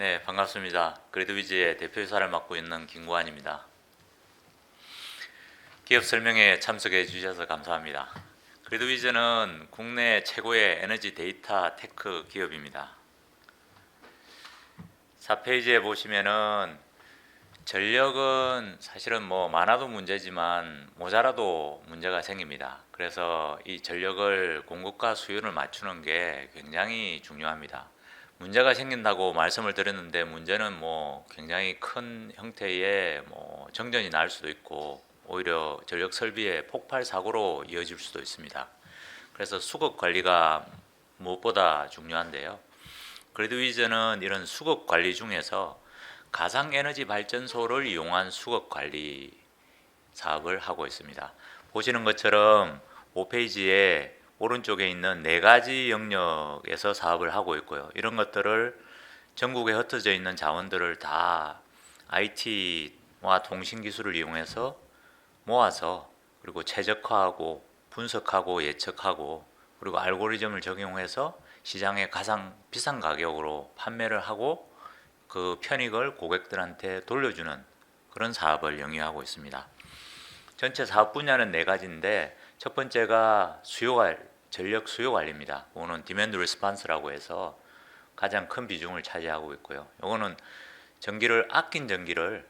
네, 반갑습니다. 그래드위즈의 대표이사를 맡고 있는 김구환입니다. 기업 설명회에 참석해 주셔서 감사합니다. 그래드위즈는 국내 최고의 에너지 데이터 테크 기업입니다. 4페이지에 보시면은 전력은 사실은 많아도 문제지만 모자라도 문제가 생깁니다. 그래서 이 전력을 공급과 수요를 맞추는 게 굉장히 중요합니다. 문제가 생긴다고 말씀을 드렸는데 문제는 굉장히 큰 형태의 정전이 날 수도 있고 오히려 전력 설비의 폭발 사고로 이어질 수도 있습니다. 그래서 수급 관리가 무엇보다 중요한데요. 그래드위즈는 이런 수급 관리 중에서 가상에너지 발전소를 이용한 수급 관리 사업을 하고 있습니다. 보시는 것처럼 5페이지에 오른쪽에 있는 네 가지 영역에서 사업을 하고 있고요. 이런 것들을 전국에 흩어져 있는 자원들을 다 IT와 통신 기술을 이용해서 모아서 그리고 최적화하고 분석하고 예측하고 그리고 알고리즘을 적용해서 시장에 가장 비싼 가격으로 판매를 하고 그 편익을 고객들한테 돌려주는 그런 사업을 영위하고 있습니다. 전체 사업 분야는 네 가지인데 첫 번째가 전력 수요 관리입니다. 이거는 디맨드 리스판스라고 해서 가장 큰 비중을 차지하고 있고요. 이거는 아낀 전기를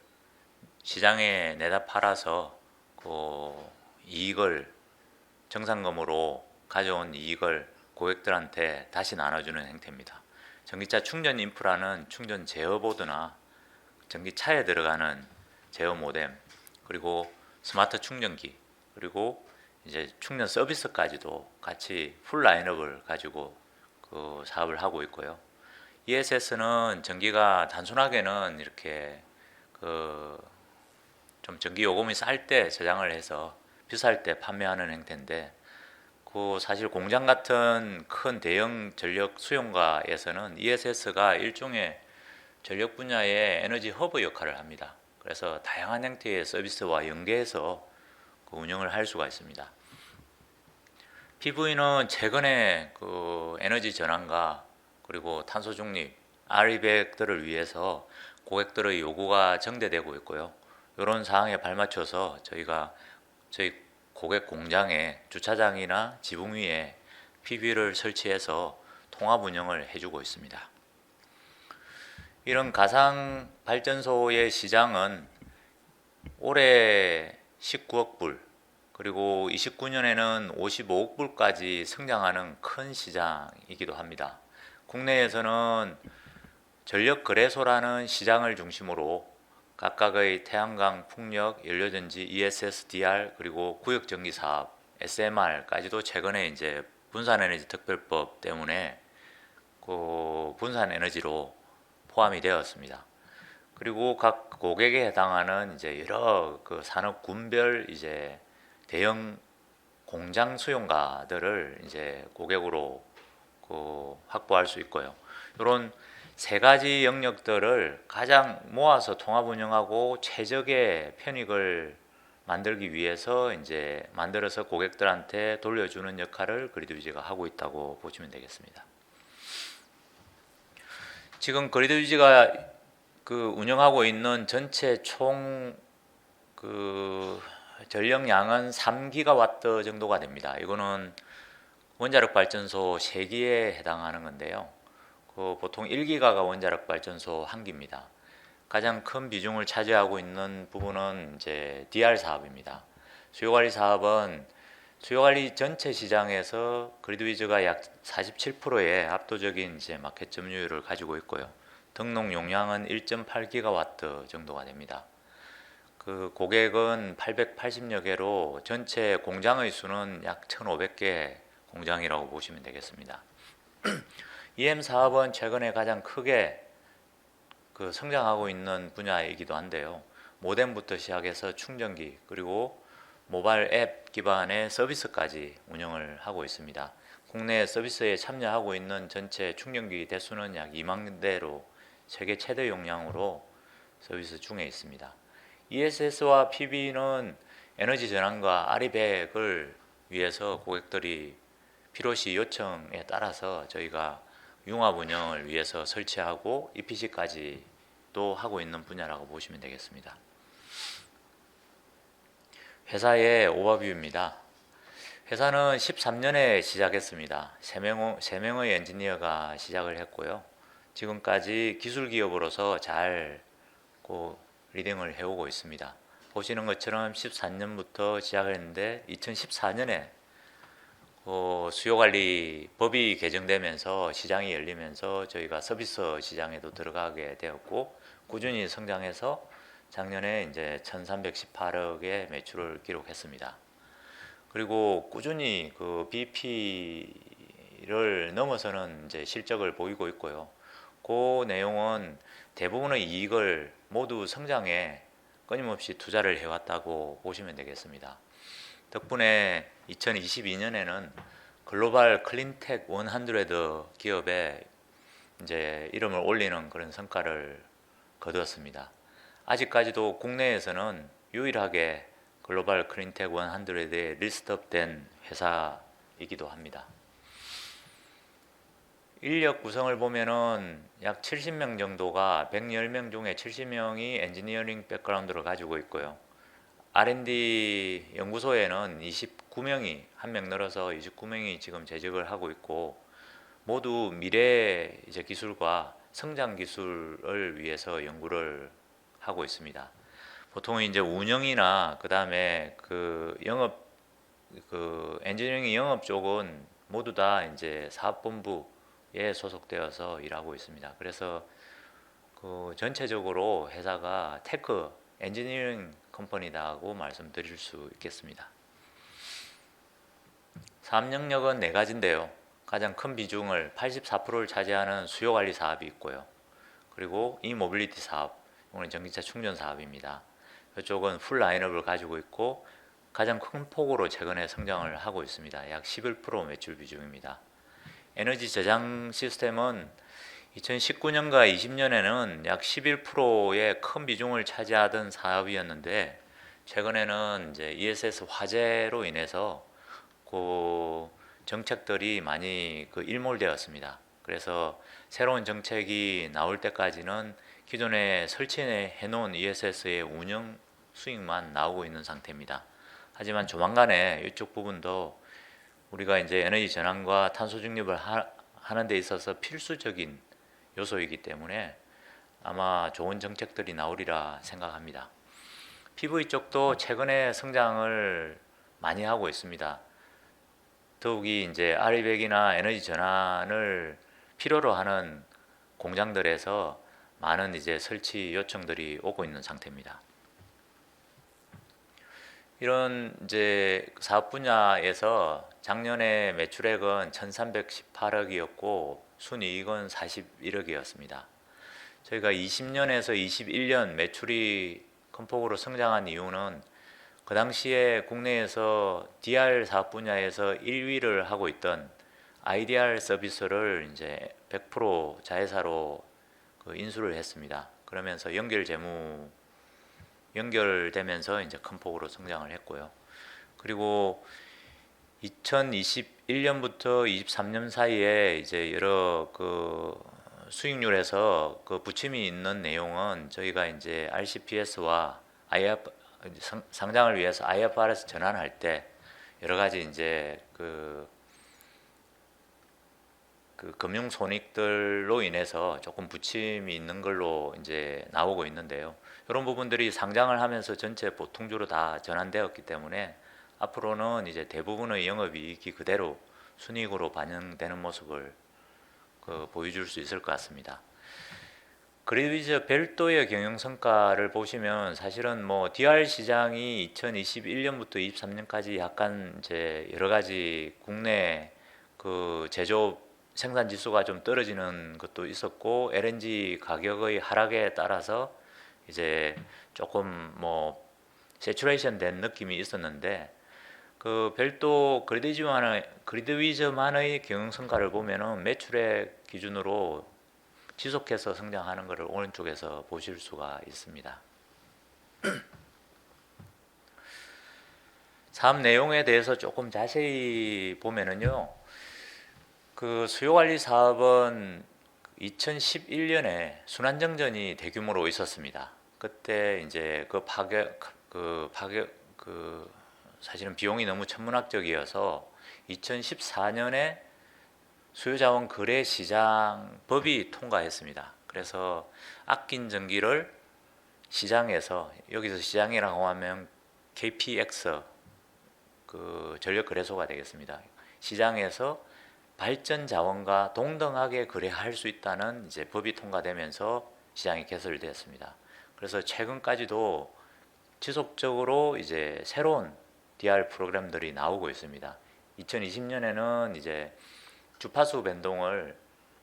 시장에 내다 팔아서 그 이익을 정상금으로 가져온 이익을 고객들한테 다시 나눠주는 행태입니다. 전기차 충전 인프라는 충전 제어보드나 전기차에 들어가는 제어 모뎀 그리고 스마트 충전기 그리고 이제 충전 서비스까지도 같이 풀 라인업을 가지고 그 사업을 하고 있고요. ESS는 전기가 단순하게는 이렇게 그 좀 전기 요금이 쌀 때 저장을 해서 비쌀 때 판매하는 행태인데 그 사실 공장 같은 큰 대형 전력 수용가에서는 ESS가 일종의 전력 분야의 에너지 허브 역할을 합니다. 그래서 다양한 형태의 서비스와 연계해서 그 운영을 할 수가 있습니다. PV는 최근에 그 에너지 전환과 그리고 탄소 중립, RE100들을 위해서 고객들의 요구가 증대되고 있고요. 이런 사항에 발맞춰서 저희 고객 공장에 주차장이나 지붕 위에 PV를 설치해서 통합 운영을 해주고 있습니다. 이런 가상 발전소의 시장은 올해 19억 불 그리고 29년에는 55억 불까지 성장하는 큰 시장이기도 합니다. 국내에서는 전력거래소라는 시장을 중심으로 각각의 태양광, 풍력, 연료전지, ESSDR 그리고 구역전기 사업, SMR까지도 최근에 이제 분산에너지 특별법 때문에 그 분산에너지로 포함이 되었습니다. 그리고 각 고객에 해당하는 이제 여러 그 산업 군별 이제 대형 공장 수용가들을 이제 고객으로 그 확보할 수 있고요. 이런 세 가지 영역들을 가장 모아서 통합 운영하고 최적의 편익을 만들기 위해서 이제 만들어서 고객들한테 돌려주는 역할을 그리드위즈가 하고 있다고 보시면 되겠습니다. 지금 그리드위즈가 그 운영하고 있는 전체 총 그 전력량은 3기가와트 정도가 됩니다. 이거는 원자력 발전소 3기에 해당하는 건데요. 그 보통 1기가가 원자력 발전소 1기입니다. 가장 큰 비중을 차지하고 있는 부분은 이제 DR 사업입니다. 수요관리 사업은 수요관리 전체 시장에서 그리드위즈가 약 47%의 압도적인 이제 마켓 점유율을 가지고 있고요. 등록 용량은 1.8기가와트 정도가 됩니다. 그 고객은 880여 개로 전체 공장의 수는 약 1,500개 공장이라고 보시면 되겠습니다. EM 사업은 최근에 가장 크게 그 성장하고 있는 분야이기도 한데요. 모뎀부터 시작해서 충전기 그리고 모바일 앱 기반의 서비스까지 운영을 하고 있습니다. 국내 서비스에 참여하고 있는 전체 충전기 대수는 약 2만 대로 세계 최대 용량으로 서비스 중에 있습니다. ESS와 PV는 에너지 전환과 RE100을 위해서 고객들이 필요시 요청에 따라서 저희가 융합 운영을 위해서 설치하고 EPC까지도 하고 있는 분야라고 보시면 되겠습니다. 회사의 오버뷰입니다. 회사는 13년에 시작했습니다. 3명의 엔지니어가 시작을 했고요. 지금까지 기술 기업으로서 잘 리딩을 해오고 있습니다. 보시는 것처럼 14년부터 시작을 했는데 2014년에 수요관리 법이 개정되면서 시장이 열리면서 저희가 서비스 시장에도 들어가게 되었고 꾸준히 성장해서 작년에 이제 1318억의 매출을 기록했습니다. 그리고 꾸준히 그 BP를 넘어서는 이제 실적을 보이고 있고요. 그 내용은 대부분의 이익을 모두 성장에 끊임없이 투자를 해왔다고 보시면 되겠습니다. 덕분에 2022년에는 글로벌 클린텍 100 기업에 이제 이름을 올리는 그런 성과를 거두었습니다. 아직까지도 국내에서는 유일하게 글로벌 클린텍 100에 리스트업된 회사이기도 합니다. 인력 구성을 보면은 약 70명 정도가 110명 중에 70명이 엔지니어링 백그라운드를 가지고 있고요. R&D 연구소에는 29명이 한 명 늘어서 29명이 지금 재직을 하고 있고 모두 미래 이제 기술과 성장 기술을 위해서 연구를 하고 있습니다. 보통 이제 운영이나 그다음에 엔지니어링 영업 쪽은 모두 다 이제 사업본부에 소속되어서 일하고 있습니다. 그래서 전체적으로 회사가 테크 엔지니어링 컴퍼니다고 말씀드릴 수 있겠습니다. 사업 영역은 네 가지인데요. 가장 큰 비중을 84%를 차지하는 수요관리 사업이 있고요. 그리고 이모빌리티 사업, 이거는 전기차 충전 사업입니다. 이쪽은 풀 라인업을 가지고 있고 가장 큰 폭으로 최근에 성장을 하고 있습니다. 약 11% 매출 비중입니다. 에너지 저장 시스템은 2019년과 20년에는 약 11%의 큰 비중을 차지하던 사업이었는데 최근에는 이제 ESS 화재로 인해서 정책들이 많이 일몰되었습니다. 그래서 새로운 정책이 나올 때까지는 기존에 설치해 놓은 ESS의 운영 수익만 나오고 있는 상태입니다. 하지만 조만간에 이쪽 부분도 우리가 이제 에너지 전환과 탄소 중립을 하는 데 있어서 필수적인 요소이기 때문에 아마 좋은 정책들이 나오리라 생각합니다. PV 쪽도 최근에 성장을 많이 하고 있습니다. 더욱이 이제 RE100이나 에너지 전환을 필요로 하는 공장들에서 많은 이제 설치 요청들이 오고 있는 상태입니다. 이런 이제 사업 분야에서 작년에 매출액은 1318억이었고 순이익은 41억이었습니다. 저희가 20년에서 21년 매출이 큰 폭으로 성장한 이유는 그 당시에 국내에서 DR 사업 분야에서 1위를 하고 있던 IDR 서비스를 이제 100% 자회사로 인수를 했습니다. 그러면서 연결되면서 이제 큰 폭으로 성장을 했고요. 그리고 2021년부터 23년 사이에 이제 여러 수익률에서 부침이 있는 내용은 저희가 이제 RCPS와 상장을 위해서 IFRS 전환할 때 여러 가지 이제 금융 손익들로 인해서 조금 부침이 있는 걸로 이제 나오고 있는데요. 이런 부분들이 상장을 하면서 전체 보통주로 다 전환되었기 때문에 앞으로는 이제 대부분의 영업이익이 그대로 순이익으로 반영되는 모습을 보여줄 수 있을 것 같습니다. 그리고 별도의 경영 성과를 보시면 사실은 DR 시장이 2021년부터 23년까지 약간 이제 여러 가지 국내 제조업 생산 지수가 좀 떨어지는 것도 있었고 LNG 가격의 하락에 따라서 이제 조금 세츄레이션 된 느낌이 있었는데 별도 그리드위저만의 경영 성과를 보면은 매출액 기준으로 지속해서 성장하는 것을 오른쪽에서 보실 수가 있습니다. 사업 내용에 대해서 조금 자세히 보면은요. 그 수요관리 사업은 2011년에 순환정전이 대규모로 있었습니다. 그때 이제 그 사실은 비용이 너무 천문학적이어서 2014년에 수요자원 거래 시장 법이 통과했습니다. 그래서 아낀 전기를 시장에서, 여기서 시장이라고 하면 KPX 그 전력거래소가 되겠습니다. 시장에서 발전 자원과 동등하게 거래할 수 있다는 이제 법이 통과되면서 시장이 개설되었습니다. 그래서 최근까지도 지속적으로 이제 새로운 DR 프로그램들이 나오고 있습니다. 2020년에는 이제 주파수 변동을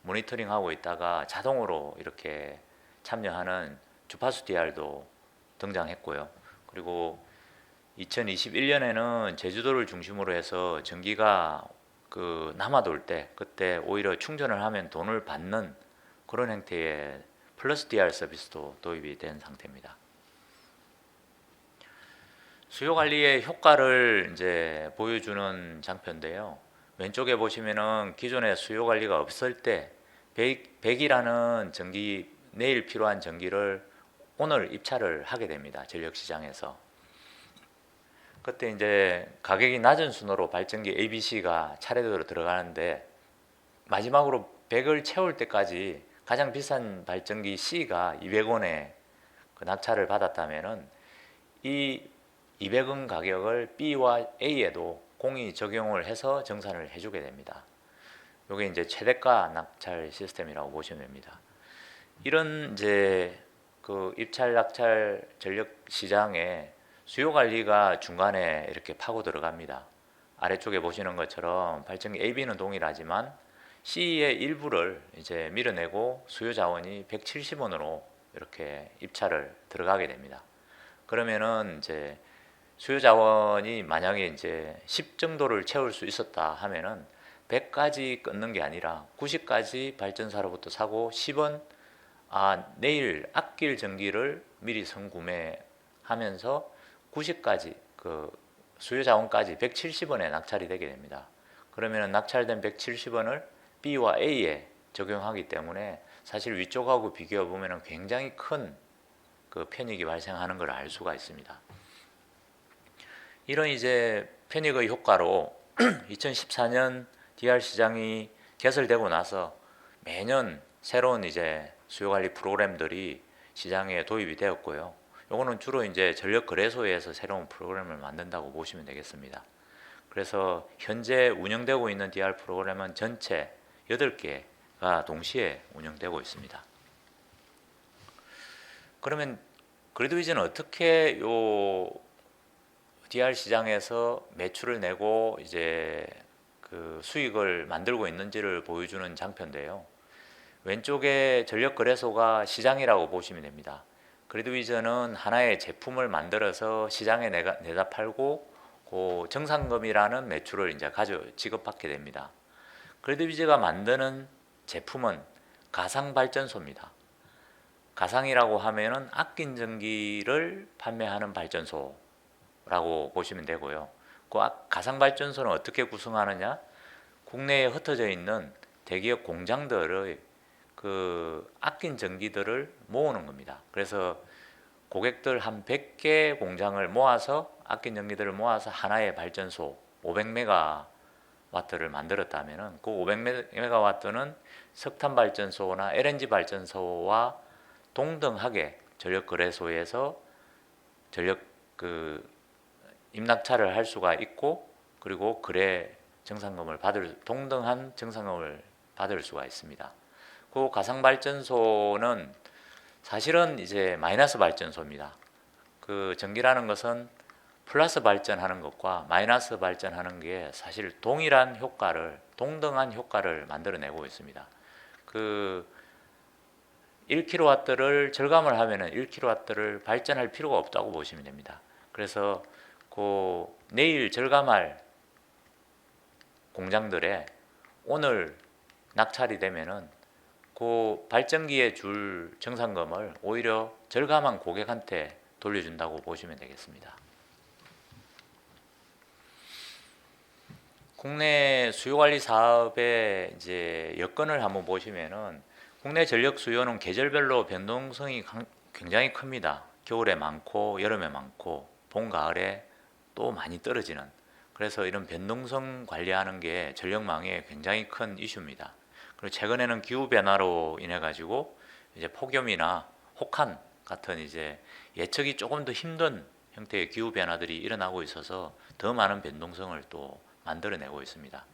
모니터링하고 있다가 자동으로 이렇게 참여하는 주파수 DR도 등장했고요. 그리고 2021년에는 제주도를 중심으로 해서 전기가 남아돌 때, 그때 오히려 충전을 하면 돈을 받는 그런 형태의 플러스 DR 서비스도 도입이 된 상태입니다. 수요 관리의 효과를 이제 보여주는 장표인데요. 왼쪽에 보시면은 기존에 수요 관리가 없을 때 100이라는 전기, 내일 필요한 전기를 오늘 입찰을 하게 됩니다. 전력 시장에서. 그때 이제 가격이 낮은 순으로 발전기 ABC가 차례대로 들어가는데, 마지막으로 100을 채울 때까지 가장 비싼 발전기 C가 200원에 그 낙찰을 받았다면은 이 200원 가격을 B와 A에도 공이 적용을 해서 정산을 해주게 됩니다. 이게 이제 최대가 낙찰 시스템이라고 보시면 됩니다. 이런 이제 그 입찰 낙찰 전력 시장에 수요 관리가 중간에 이렇게 파고 들어갑니다. 아래쪽에 보시는 것처럼 발전기 AB는 동일하지만 C의 일부를 이제 밀어내고 수요 자원이 170원으로 이렇게 입찰을 들어가게 됩니다. 그러면은 이제 수요 자원이 만약에 이제 10 정도를 채울 수 있었다 하면은 100까지 끊는 게 아니라 90까지 발전사로부터 사고 10원 내일 아낄 전기를 미리 선구매하면서 90까지 그 수요 자원까지 170원에 낙찰이 되게 됩니다. 그러면 낙찰된 170원을 B와 A에 적용하기 때문에 사실 위쪽하고 비교해 보면 굉장히 큰 그 편익이 발생하는 걸 알 수가 있습니다. 이런 이제 편익의 효과로 2014년 DR 시장이 개설되고 나서 매년 새로운 이제 수요 관리 프로그램들이 시장에 도입이 되었고요. 요거는 주로 이제 전력 거래소에서 새로운 프로그램을 만든다고 보시면 되겠습니다. 그래서 현재 운영되고 있는 DR 프로그램은 전체 8개가 동시에 운영되고 있습니다. 그러면 그래드위즈는 어떻게 요 DR 시장에서 매출을 내고 이제 그 수익을 만들고 있는지를 보여주는 장표인데요. 왼쪽에 전력 거래소가 시장이라고 보시면 됩니다. 그래드위즈는 하나의 제품을 만들어서 시장에 내다 팔고 그 정상금이라는 매출을 이제 지급받게 됩니다. 그래드위즈가 만드는 제품은 가상 발전소입니다. 가상이라고 하면은 아낀 전기를 판매하는 발전소라고 보시면 되고요. 그 가상 발전소는 어떻게 구성하느냐? 국내에 흩어져 있는 대기업 공장들의 그 아낀 전기들을 모으는 겁니다. 그래서 고객들 한 100개 공장을 모아서 아낀 전기들을 모아서 하나의 발전소 500메가와트를 만들었다면은 그 500메가와트는 석탄 발전소나 LNG 발전소와 동등하게 전력 거래소에서 전력 임낙찰을 할 수가 있고, 그리고 거래 정산금을 동등한 정산금을 받을 수가 있습니다. 그 가상 발전소는 사실은 이제 마이너스 발전소입니다. 그 전기라는 것은 플러스 발전하는 것과 마이너스 발전하는 게 사실 동등한 효과를 만들어내고 있습니다. 그 1kW를 절감을 하면은 1kW를 발전할 필요가 없다고 보시면 됩니다. 그래서 그 내일 절감할 공장들에 오늘 낙찰이 되면은 그 발전기에 줄 정산금을 오히려 절감한 고객한테 돌려준다고 보시면 되겠습니다. 국내 수요 관리 사업의 이제 여건을 한번 보시면은 국내 전력 수요는 계절별로 변동성이 굉장히 큽니다. 겨울에 많고 여름에 많고 봄 가을에 또 많이 떨어지는, 그래서 이런 변동성 관리하는 게 전력망에 굉장히 큰 이슈입니다. 그리고 최근에는 기후 변화로 인해 가지고 이제 폭염이나 혹한 같은 이제 예측이 조금 더 힘든 형태의 기후 변화들이 일어나고 있어서 더 많은 변동성을 또 만들어내고 있습니다.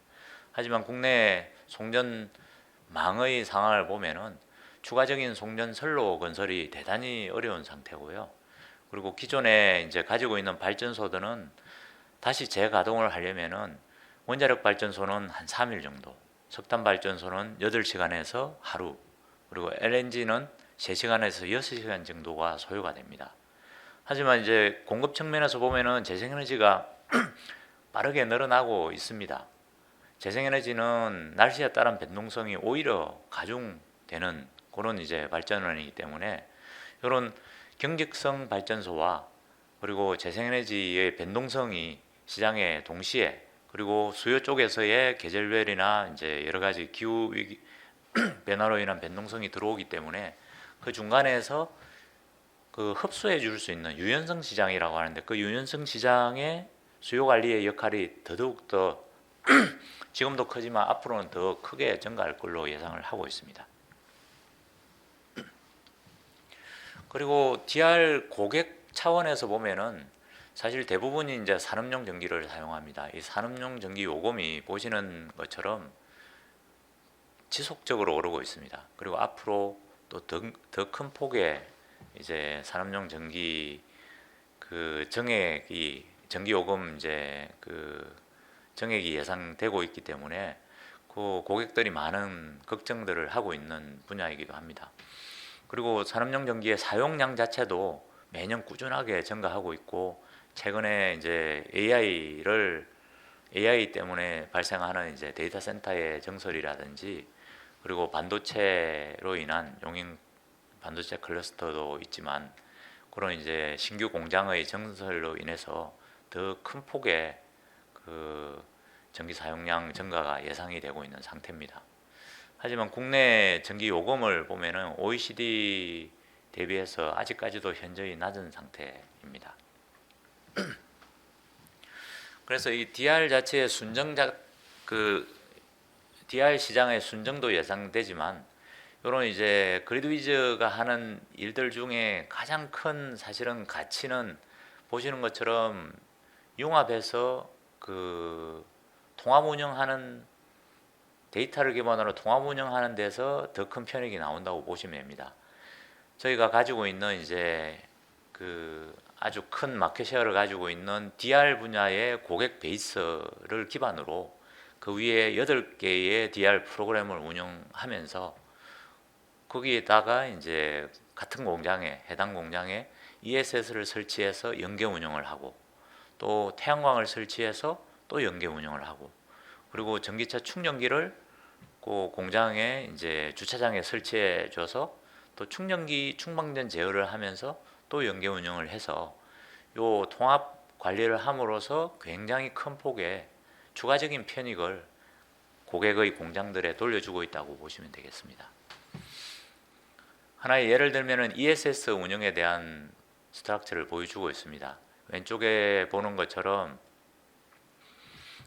하지만 국내 송전망의 상황을 보면은 추가적인 송전 선로 건설이 대단히 어려운 상태고요. 그리고 기존에 이제 가지고 있는 발전소들은 다시 재가동을 하려면은 원자력 발전소는 한 3일 정도, 석탄 발전소는 8시간에서 하루, 그리고 LNG는 3시간에서 6시간 정도가 소요가 됩니다. 하지만 이제 공급 측면에서 보면은 재생에너지가 빠르게 늘어나고 있습니다. 재생에너지는 날씨에 따른 변동성이 오히려 가중되는 그런 이제 발전원이기 때문에 이런 경직성 발전소와 그리고 재생에너지의 변동성이 시장에 동시에, 그리고 수요 쪽에서의 계절별이나 이제 여러 가지 기후 위기 변화로 인한 변동성이 들어오기 때문에 그 중간에서 그 흡수해 줄 수 있는 유연성 시장이라고 하는데, 그 유연성 시장의 수요 관리의 역할이 더더욱 더 지금도 크지만 앞으로는 더 크게 증가할 걸로 예상을 하고 있습니다. 그리고 DR 고객 차원에서 보면은 사실 대부분이 이제 산업용 전기를 사용합니다. 이 산업용 전기 요금이 보시는 것처럼 지속적으로 오르고 있습니다. 그리고 앞으로 또 더 큰 폭의 이제 산업용 전기 그 정액이 전기 요금 이제 그 정액이 예상되고 있기 때문에 그 고객들이 많은 걱정들을 하고 있는 분야이기도 합니다. 그리고 산업용 전기의 사용량 자체도 매년 꾸준하게 증가하고 있고, 최근에 이제 AI 때문에 발생하는 이제 데이터 센터의 증설이라든지, 그리고 반도체로 인한 용인 반도체 클러스터도 있지만, 그런 이제 신규 공장의 증설로 인해서 더 큰 폭의 그 전기 사용량 증가가 예상이 되고 있는 상태입니다. 하지만 국내 전기 요금을 보면은 OECD 대비해서 아직까지도 현저히 낮은 상태입니다. 그래서 이 DR 자체의 그 DR 시장의 순정도 예상되지만, 이런 이제 그리드위즈가 하는 일들 중에 가장 큰 사실은 가치는 보시는 것처럼 융합해서 그 통합 운영하는, 데이터를 기반으로 통합 운영하는 데서 더 큰 편익이 나온다고 보시면 됩니다. 저희가 가지고 있는 이제 그 아주 큰 마켓 셰어를 가지고 있는 DR 분야의 고객 베이스를 기반으로 그 위에 8개의 DR 프로그램을 운영하면서 거기에다가 이제 같은 공장에, 해당 공장에 ESS를 설치해서 연계 운영을 하고, 또 태양광을 설치해서 또 연계 운영을 하고, 그리고 전기차 충전기를 그 공장에 이제 주차장에 설치해 줘서 또 충전기 충방전 제어를 하면서 또 연계 운영을 해서 요 통합 관리를 함으로써 굉장히 큰 폭의 추가적인 편익을 고객의 공장들에 돌려주고 있다고 보시면 되겠습니다. 하나의 예를 들면은 ESS 운영에 대한 스트럭처를 보여주고 있습니다. 왼쪽에 보는 것처럼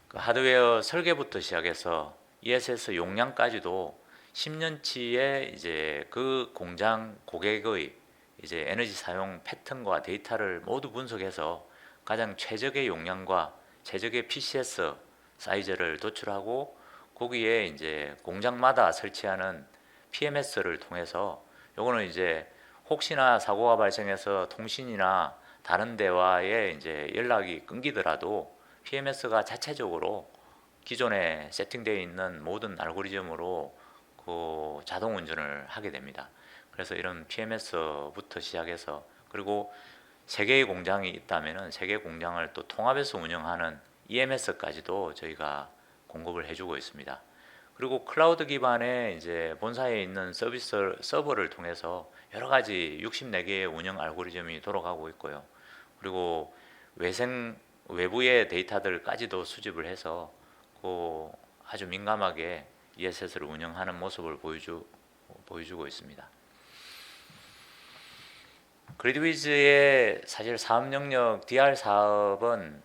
그 하드웨어 설계부터 시작해서 ESS 용량까지도 10년치의 이제 그 공장 고객의 이제 에너지 사용 패턴과 데이터를 모두 분석해서 가장 최적의 용량과 최적의 PCS 사이즈를 도출하고, 거기에 이제 공장마다 설치하는 PMS를 통해서, 요거는 이제 혹시나 사고가 발생해서 통신이나 다른 데와의 이제 연락이 끊기더라도 PMS가 자체적으로 기존에 세팅되어 있는 모든 알고리즘으로 그 자동 운전을 하게 됩니다. 그래서 이런 PMS부터 시작해서, 그리고 세 개의 공장이 있다면은 세 개의 공장을 또 통합해서 운영하는 EMS까지도 저희가 공급을 해주고 있습니다. 그리고 클라우드 기반의 이제 본사에 있는 서버를 통해서 여러 가지 64개의 운영 알고리즘이 돌아가고 있고요. 그리고 외부의 데이터들까지도 수집을 해서 그 아주 민감하게 ESS를 운영하는 모습을 보여주고 있습니다. 그리드위즈의 사실 사업 영역 DR 사업은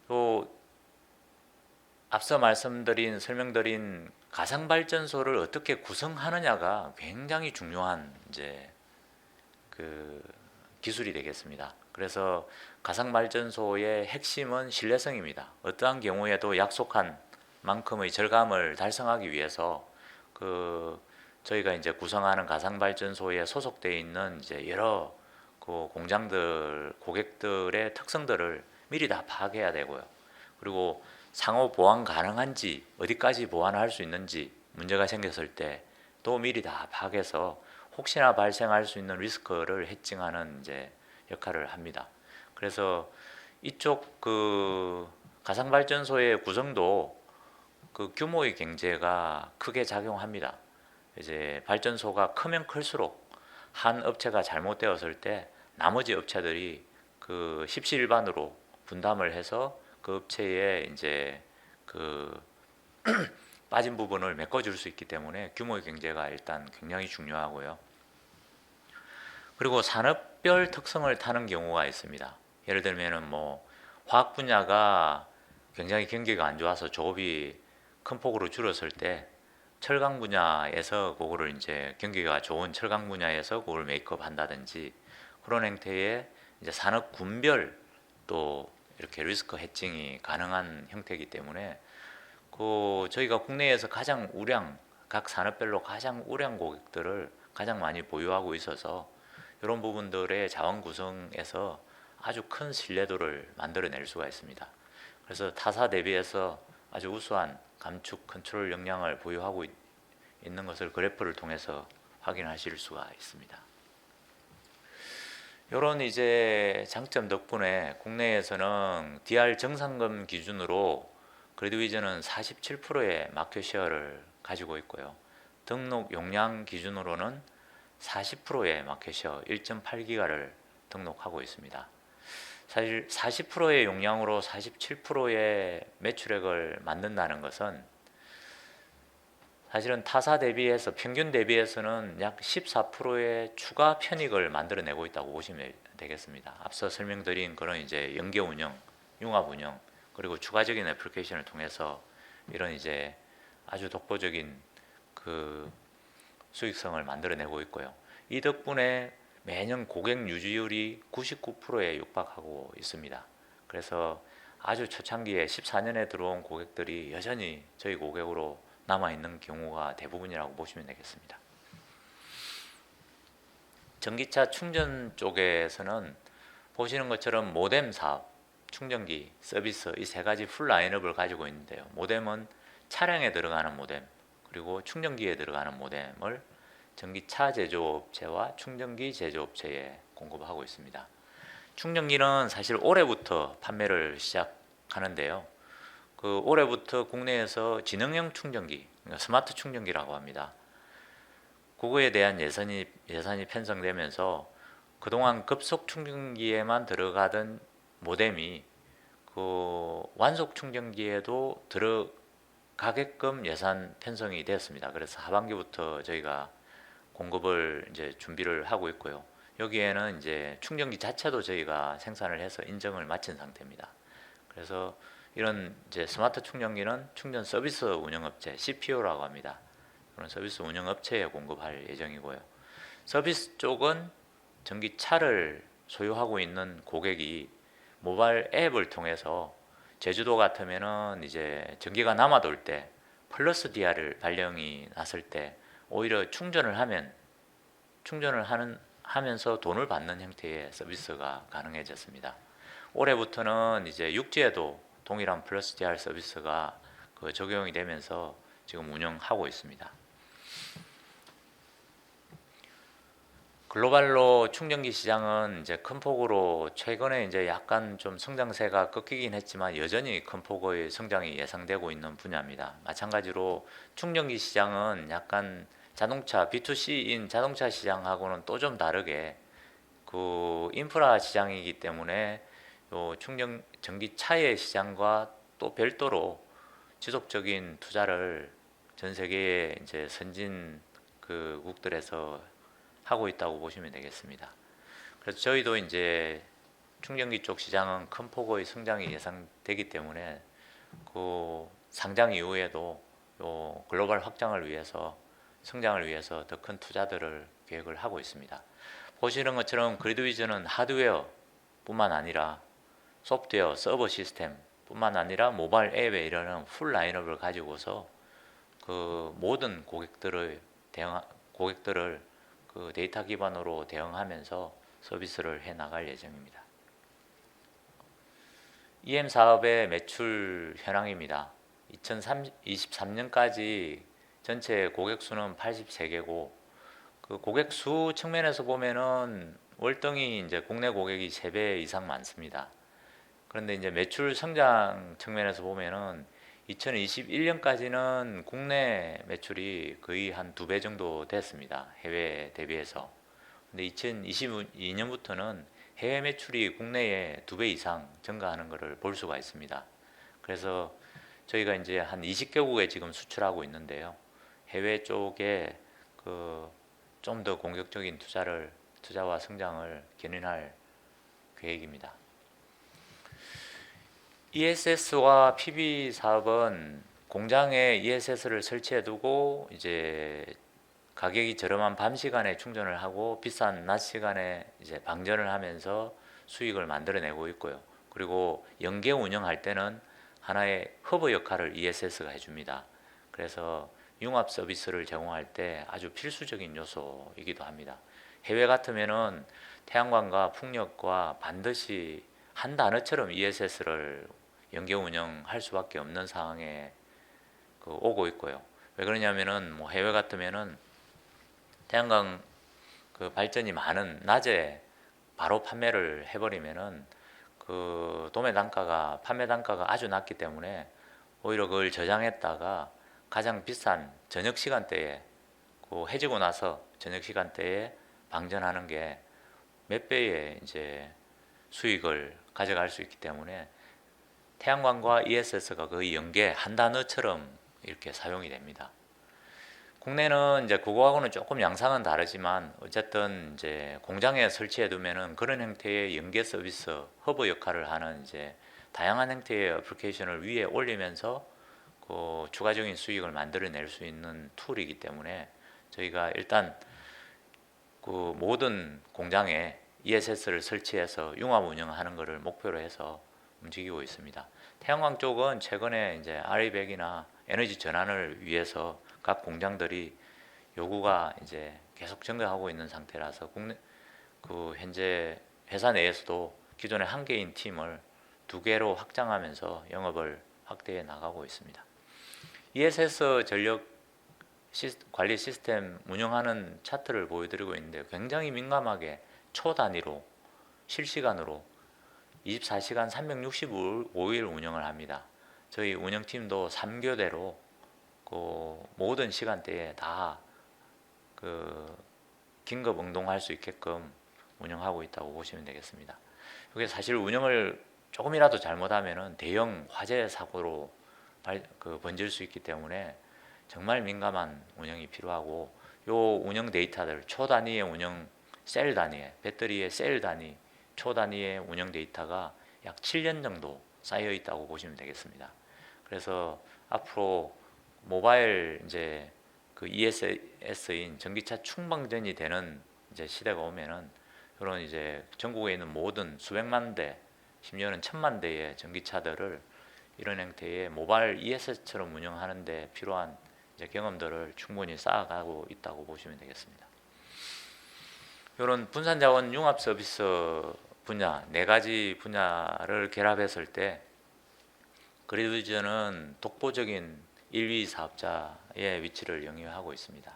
또 앞서 설명드린 가상 발전소를 어떻게 구성하느냐가 굉장히 중요한 이제 그 기술이 되겠습니다. 그래서 가상 발전소의 핵심은 신뢰성입니다. 어떠한 경우에도 약속한 만큼의 절감을 달성하기 위해서 저희가 이제 구성하는 가상 발전소에 소속되어 있는 이제 여러 공장들 고객들의 특성들을 미리 다 파악해야 되고요. 그리고 상호 보완 가능한지, 어디까지 보완할 수 있는지 문제가 생겼을 때 또 미리 다 파악해서 혹시나 발생할 수 있는 리스크를 해칭하는 이제 역할을 합니다. 그래서 이쪽 가상 발전소의 구성도 규모의 경제가 크게 작용합니다. 이제 발전소가 크면 클수록 한 업체가 잘못되었을 때 나머지 업체들이 십시일반으로 분담을 해서 그 업체에 이제 빠진 부분을 메꿔줄 수 있기 때문에 규모의 경제가 일단 굉장히 중요하고요. 그리고 산업별 특성을 타는 경우가 있습니다. 예를 들면은 화학 분야가 굉장히 경기가 안 좋아서 조업이 큰 폭으로 줄었을 때 철강 분야에서 그거를 이제 경기가 좋은 철강 분야에서 그걸 메이크업 한다든지 그런 형태의 이제 산업 군별 또 이렇게 리스크 해칭이 가능한 형태이기 때문에 저희가 국내에서 가장 각 산업별로 가장 우량 고객들을 가장 많이 보유하고 있어서 이런 부분들의 자원 구성에서 아주 큰 신뢰도를 만들어낼 수가 있습니다. 그래서 타사 대비해서 아주 우수한 감축 컨트롤 역량을 보유하고 있는 것을 그래프를 통해서 확인하실 수가 있습니다. 이런 이제 장점 덕분에 국내에서는 DR 정상금 기준으로 그래드위즈는 47%의 마켓 쉐어를 가지고 있고요. 등록 용량 기준으로는 40%의 마켓 쉐어 1.8기가를 등록하고 있습니다. 사실 40%의 용량으로 47%의 매출액을 만든다는 것은 사실은 타사 대비해서 평균 대비해서는 약 14%의 추가 편익을 만들어내고 있다고 보시면 되겠습니다. 앞서 설명드린 그런 이제 연계 운영, 융합 운영, 그리고 추가적인 애플리케이션을 통해서 이런 이제 아주 독보적인 수익성을 만들어내고 있고요. 이 덕분에 매년 고객 유지율이 99%에 육박하고 있습니다. 그래서 아주 초창기에 14년에 들어온 고객들이 여전히 저희 고객으로 남아있는 경우가 대부분이라고 보시면 되겠습니다. 전기차 충전 쪽에서는 보시는 것처럼 모뎀 사업, 충전기, 서비스 이 세 가지 풀 라인업을 가지고 있는데요. 모뎀은 차량에 들어가는 모뎀, 그리고 충전기에 들어가는 모뎀을 전기차 제조업체와 충전기 제조업체에 공급하고 있습니다. 충전기는 사실 올해부터 판매를 시작하는데요. 올해부터 국내에서 지능형 충전기, 그러니까 스마트 충전기라고 합니다. 그거에 대한 예산이 편성되면서 그동안 급속 충전기에만 들어가던 모뎀이 완속 충전기에도 들어가게끔 예산 편성이 되었습니다. 그래서 하반기부터 저희가 공급을 이제 준비를 하고 있고요. 여기에는 이제 충전기 자체도 저희가 생산을 해서 인증을 마친 상태입니다. 그래서 이런 이제 스마트 충전기는 충전 서비스 운영업체 CPO라고 합니다. 그런 서비스 운영업체에 공급할 예정이고요. 서비스 쪽은 전기차를 소유하고 있는 고객이 모바일 앱을 통해서 제주도 같으면은 이제 전기가 남아돌 때 플러스 DR을 발령이 났을 때 오히려 하면서 돈을 받는 형태의 서비스가 가능해졌습니다. 올해부터는 이제 육지에도 동일한 플러스 DR 서비스가 적용이 되면서 지금 운영하고 있습니다. 글로벌로 충전기 시장은 이제 큰 폭으로 최근에 이제 약간 좀 성장세가 꺾이긴 했지만 여전히 큰 폭의 성장이 예상되고 있는 분야입니다. 마찬가지로 충전기 시장은 약간 자동차 B2C인 자동차 시장하고는 또 좀 다르게 인프라 시장이기 때문에 전기차의 시장과 또 별도로 지속적인 투자를 전 세계의 이제 선진 그 국들에서 하고 있다고 보시면 되겠습니다. 그래서 저희도 이제 충전기 쪽 시장은 큰 폭의 성장이 예상되기 때문에 그 상장 이후에도 요 글로벌 확장을 위해서 성장을 위해서 더 큰 투자들을 계획을 하고 있습니다. 보시는 것처럼 그리드위즈는 하드웨어뿐만 아니라 소프트웨어, 서버 시스템 뿐만 아니라 모바일 앱에 이르는 풀 라인업을 가지고서 그 모든 고객들을 그 데이터 기반으로 대응하면서 서비스를 해 나갈 예정입니다. EM 사업의 매출 현황입니다. 2023년까지 전체 고객 수는 83개고 그 고객 수 측면에서 보면은 월등히 이제 국내 고객이 3배 이상 많습니다. 그런데 이제 매출 성장 측면에서 보면은 2021년까지는 국내 매출이 거의 한 2배 정도 됐습니다. 해외 대비해서. 근데 2022년부터는 해외 매출이 국내에 2배 이상 증가하는 것을 볼 수가 있습니다. 그래서 저희가 이제 한 20개국에 지금 수출하고 있는데요. 해외 쪽에 그 좀 더 공격적인 투자와 성장을 견인할 계획입니다. ESS와 PB 사업은 공장에 ESS를 설치해 두고 이제 가격이 저렴한 밤 시간에 충전을 하고 비싼 낮 시간에 이제 방전을 하면서 수익을 만들어내고 있고요. 그리고 연계 운영할 때는 하나의 허브 역할을 ESS가 해줍니다. 그래서 융합 서비스를 제공할 때 아주 필수적인 요소이기도 합니다. 해외 같으면은 태양광과 풍력과 반드시 한 단어처럼 ESS를 연계 운영할 수밖에 없는 상황에 오고 있고요. 왜 그러냐면은 뭐 해외 같으면은 태양광 그 발전이 많은 낮에 바로 판매를 해버리면은 그 도매 단가가 판매 단가가 아주 낮기 때문에 오히려 그걸 저장했다가 가장 비싼 저녁 시간대에 그 해지고 나서 저녁 시간대에 방전하는 게 몇 배의 이제 수익을 가져갈 수 있기 때문에 태양광과 ESS가 거의 연계 한 단어처럼 이렇게 사용이 됩니다. 국내는 이제 그거하고는 조금 양상은 다르지만 어쨌든 이제 공장에 설치해 두면은 그런 형태의 연계 서비스 허브 역할을 하는 이제 다양한 형태의 애플리케이션을 위에 올리면서 그 추가적인 수익을 만들어낼 수 있는 툴이기 때문에 저희가 일단 그 모든 공장에 ESS를 설치해서 융합 운영하는 것을 목표로 해서 움직이고 있습니다. 태양광 쪽은 최근에 이제 RE100이나 에너지 전환을 위해서 각 공장들이 요구가 이제 계속 증가하고 있는 상태라서 국내 그 현재 회사 내에서도 기존의 한 개인 팀을 2개로 확장하면서 영업을 확대해 나가고 있습니다. ESS 전력 관리 시스템 운영하는 차트를 보여드리고 있는데 굉장히 민감하게 초 단위로 실시간으로 24시간 365일 운영을 합니다. 저희 운영팀도 3교대로 그 모든 시간대에 다 그 긴급 응동할 수 있게끔 운영하고 있다고 보시면 되겠습니다. 이게 사실 운영을 조금이라도 잘못하면은 대형 화재 사고로 번질 수 있기 때문에 정말 민감한 운영이 필요하고 요 운영 데이터들 초 단위의 운영 셀 단위의 배터리의 셀 단위 초 단위의 운영 데이터가 약 7년 정도 쌓여 있다고 보시면 되겠습니다. 그래서 앞으로 모바일 이제 그 ESS인 전기차 충방전이 되는 이제 시대가 오면은 그런 이제 전국에 있는 모든 수백만 대, 심지어는 천만 대의 전기차들을 이런 형태의 모바일 ESS처럼 운영하는데 필요한 이제 경험들을 충분히 쌓아가고 있다고 보시면 되겠습니다. 이런 분산자원 융합 서비스 분야 4가지 분야를 결합했을 때 그리드위즈는 독보적인 1위 사업자의 위치를 영위하고 있습니다.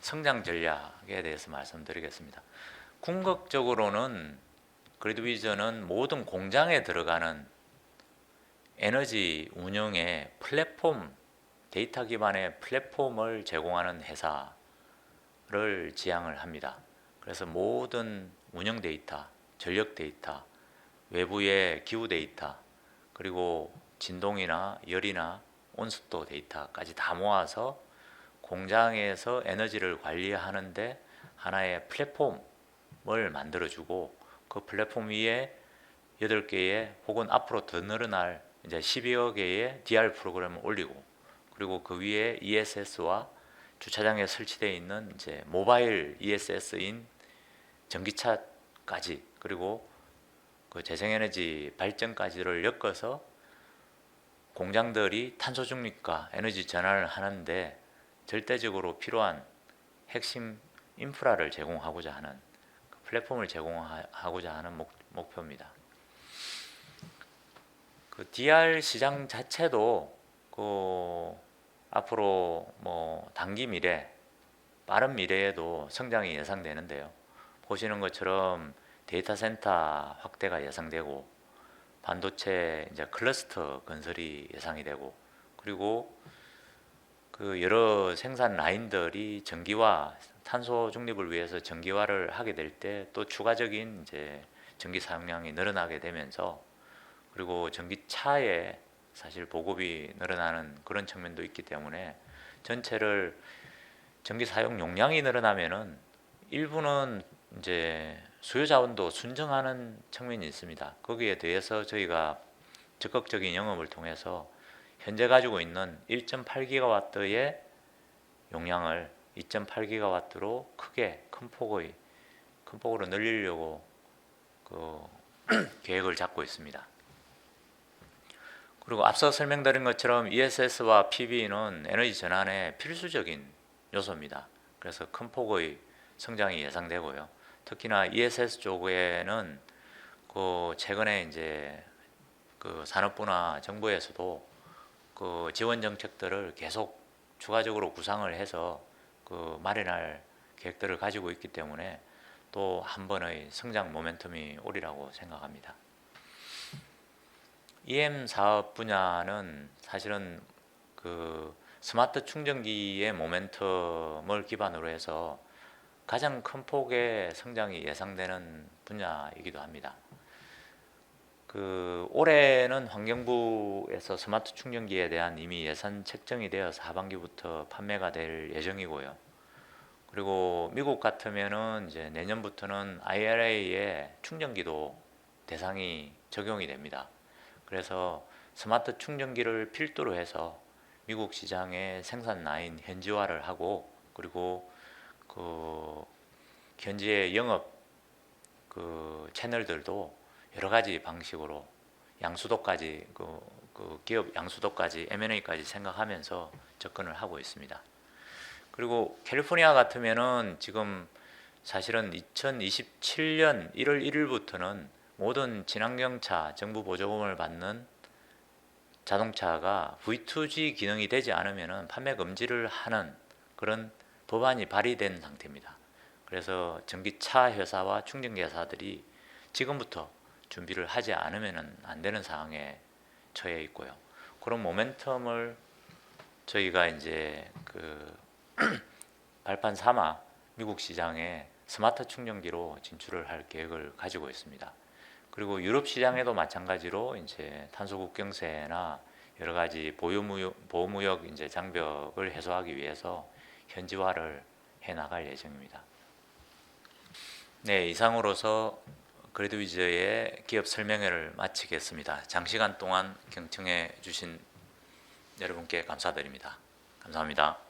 성장 전략에 대해서 말씀드리겠습니다. 궁극적으로는 그리드위즈는 모든 공장에 들어가는 에너지 운영의 플랫폼, 데이터 기반의 플랫폼을 제공하는 회사를 지향을 합니다. 그래서 모든 운영 데이터, 전력 데이터, 외부의 기후 데이터, 그리고 진동이나 열이나 온습도 데이터까지 다 모아서 공장에서 에너지를 관리하는데 하나의 플랫폼을 만들어주고, 그 플랫폼 위에 8개의 혹은 앞으로 더 늘어날 이제 12여 개의 DR 프로그램을 올리고, 그리고 그 위에 ESS와 주차장에 설치되어 있는 이제 모바일 ESS인 전기차까지, 그리고 그 재생에너지 발전까지를 엮어서 공장들이 탄소 중립과 에너지 전환을 하는데 절대적으로 필요한 핵심 인프라를 제공하고자 하는, 그 플랫폼을 제공하고자 하는 목표입니다. 그 DR 시장 자체도 그 앞으로 뭐 단기 미래, 빠른 미래에도 성장이 예상되는데요. 보시는 것처럼 데이터 센터 확대가 예상되고, 반도체 이제 클러스터 건설이 예상이 되고, 그리고 그 여러 생산 라인들이 전기화, 탄소 중립을 위해서 전기화를 하게 될 때 또 추가적인 이제 전기 사용량이 늘어나게 되면서, 그리고 전기차의 사실 보급이 늘어나는 그런 측면도 있기 때문에 전체를 전기 사용 용량이 늘어나면은 일부는 이제 수요 자원도 순정하는 측면이 있습니다. 거기에 대해서 저희가 적극적인 영업을 통해서 현재 가지고 있는 1.8기가와트의 용량을 2.8기가와트로 크게 큰 폭으로 늘리려고 그 계획을 잡고 있습니다. 그리고 앞서 설명드린 것처럼 ESS와 PV는 에너지 전환의 필수적인 요소입니다. 그래서 큰 폭의 성장이 예상되고요. 특히나 ESS 쪽에는 그 최근에 이제 그 산업부나 정부에서도 그 지원 정책들을 계속 추가적으로 구상을 해서 그 마련할 계획들을 가지고 있기 때문에 또 한 번의 성장 모멘텀이 오리라고 생각합니다. EM 사업 분야는 사실은 그 스마트 충전기의 모멘텀을 기반으로 해서 가장 큰 폭의 성장이 예상되는 분야이기도 합니다. 그 올해는 환경부에서 스마트 충전기에 대한 이미 예산 책정이 되어서 하반기부터 판매가 될 예정이고요. 그리고 미국 같으면은 이제 내년부터는 IRA의 충전기도 대상이 적용이 됩니다. 그래서 스마트 충전기를 필두로 해서 미국 시장의 생산 라인 현지화를 하고, 그리고 그 현지의 영업 그 채널들도 여러 가지 방식으로 양수도까지 그 기업 양수도까지 M&A까지 생각하면서 접근을 하고 있습니다. 그리고 캘리포니아 같으면은 지금 사실은 2027년 1월 1일부터는 모든 친환경차 정부 보조금을 받는 자동차가 V2G 기능이 되지 않으면 판매 금지를 하는 그런 법안이 발의된 상태입니다. 그래서 전기차 회사와 충전기 회사들이 지금부터 준비를 하지 않으면 안 되는 상황에 처해 있고요. 그런 모멘텀을 저희가 이제 그 발판 삼아 미국 시장에 스마트 충전기로 진출을 할 계획을 가지고 있습니다. 그리고 유럽 시장에도 마찬가지로 이제 탄소 국경세나 여러 가지 보호무역 이제 장벽을 해소하기 위해서 현지화를 해 나갈 예정입니다. 네, 이상으로서 그래도위즈의 기업 설명회를 마치겠습니다. 장시간 동안 경청해 주신 여러분께 감사드립니다. 감사합니다.